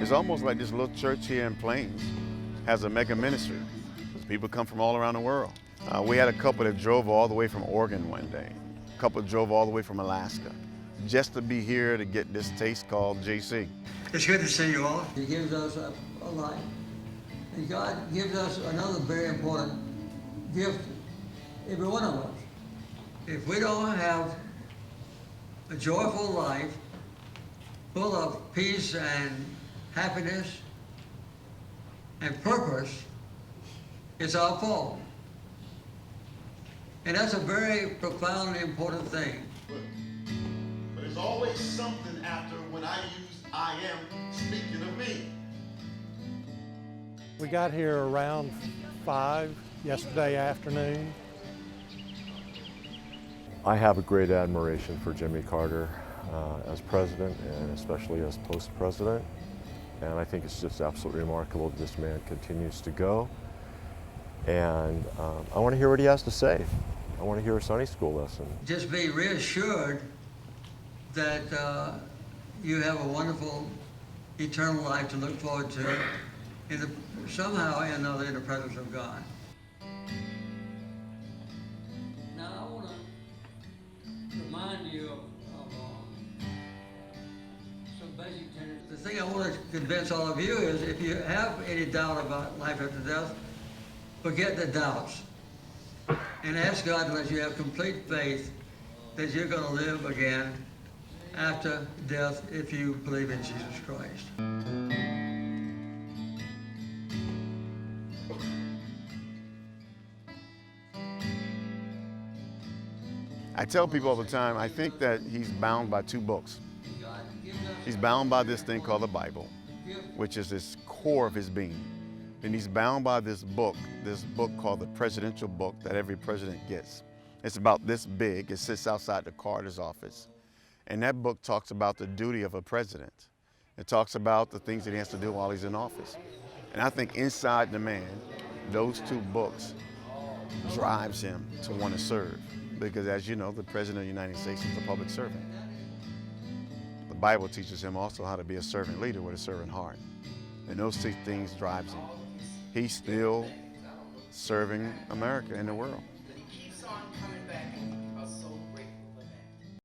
It's almost like this little church here in Plains has a mega ministry. People come from all around the world. We had a couple that drove all the way from Oregon one day. A couple drove all the way from Alaska just to be here to get this taste called JC. It's good to see you all. He gives us a life. And God gives us another very important gift, every one of us. If we don't have a joyful life full of peace and happiness and purpose, it's our fault. And that's a very profound and important thing. But there's always something after when I use I am, speaking of me. We got here around 5 yesterday afternoon. I have a great admiration for Jimmy Carter as president and especially as post-president. And I think it's just absolutely remarkable that this man continues to go. And I want to hear what he has to say. I want to hear a Sunday school lesson. Just be reassured that you have a wonderful eternal life to look forward to somehow or another in the presence of God. Now I want to remind you of some basic tenets. The thing I want to convince all of you is if you have any doubt about life after death, forget the doubts and ask God to let you have complete faith that you're going to live again after death if you believe in Jesus Christ. I tell people all the time, I think that he's bound by 2 books. He's bound by this thing called the Bible, which is his core of his being. And he's bound by this book called the presidential book that every president gets. It's about this big. It sits outside the Carter's office. And that book talks about the duty of a president. It talks about the things that he has to do while he's in office. And I think inside the man, those 2 books drives him to want to serve. Because as you know, the President of the United States is a public servant. The Bible teaches him also how to be a servant leader with a servant heart. And those 2 things drives him. He's still serving America and the world.